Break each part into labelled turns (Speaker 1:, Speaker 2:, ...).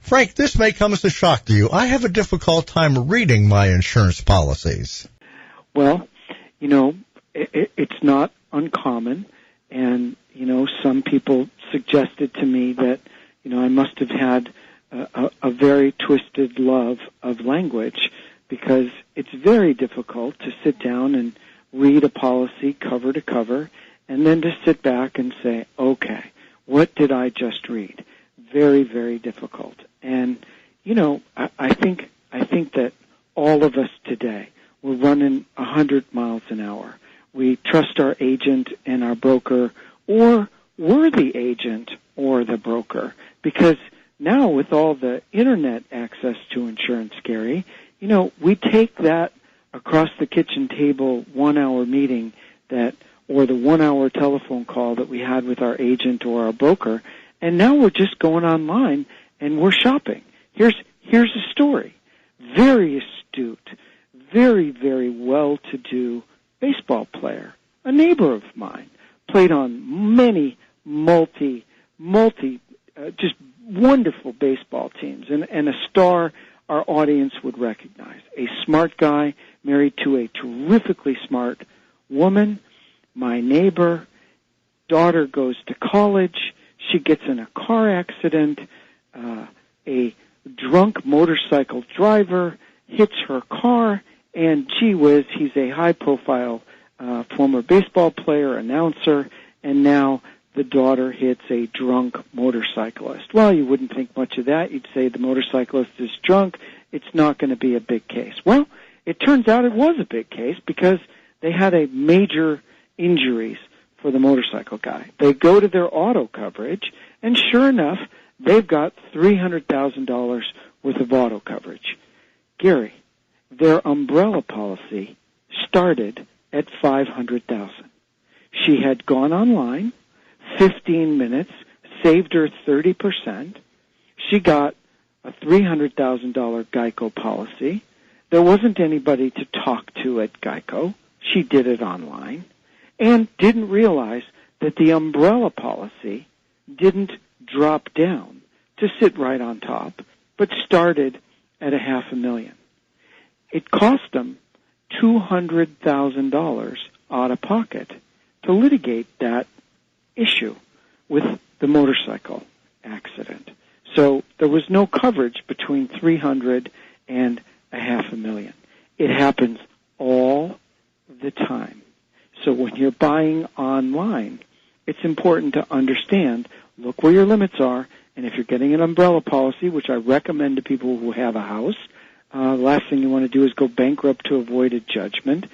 Speaker 1: Frank, this may come as a shock to you. I have a difficult time reading my insurance policies.
Speaker 2: Well, it's not uncommon, and, some people suggested to me that, I must have had a very twisted love of language, because it's very difficult to sit down and read a policy cover to cover and then to sit back and say, okay, what did I just read? Very, very difficult. And, I think that all of us today, we're running 100 miles an hour. We trust our agent and our broker, or we're the agent or the broker, because now with all the internet access to insurance, Gary, we take that across the kitchen table 1 hour meeting or the 1 hour telephone call that we had with our agent or our broker, and now we're just going online and we're shopping. Here's a story. Very astute, very, very well-to-do baseball player, a neighbor of mine, played on many just wonderful baseball teams, and a star our audience would recognize. A smart guy married to a terrifically smart woman. My neighbor, daughter goes to college. She gets in a car accident. A drunk motorcycle driver hits her car, and gee whiz, he's a high-profile former baseball player, announcer, and now the daughter hits a drunk motorcyclist. Well, you wouldn't think much of that. You'd say the motorcyclist is drunk. It's not going to be a big case. Well, it turns out it was a big case, because they had a major injuries for the motorcycle guy. They go to their auto coverage, and sure enough, they've got $300,000 worth of auto coverage. Gary, their umbrella policy started at $500,000. She had gone online, 15 minutes, saved her 30%. She got a $300,000 Geico policy. There wasn't anybody to talk to at Geico. She did it online, and didn't realize that the umbrella policy didn't drop down to sit right on top, but started at $500,000. It cost them $200,000 out of pocket to litigate that issue with the motorcycle accident. So there was no coverage between $300,000 and $500,000. It happens all the time. So when you're buying online, it's important to understand, look where your limits are, and if you're getting an umbrella policy, which I recommend to people who have a house, the last thing you want to do is go bankrupt to avoid a judgment.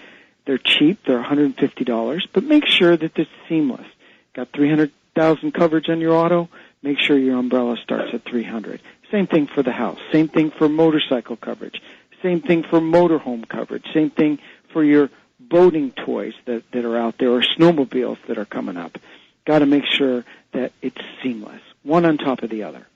Speaker 2: They're cheap, they're $150, but make sure that it's seamless. Got $300,000 coverage on your auto, make sure your umbrella starts at $300,000. Same thing for the house, same thing for motorcycle coverage, same thing for motorhome coverage, same thing for your boating toys that are out there, or snowmobiles that are coming up. Got to make sure that it's seamless, one on top of the other.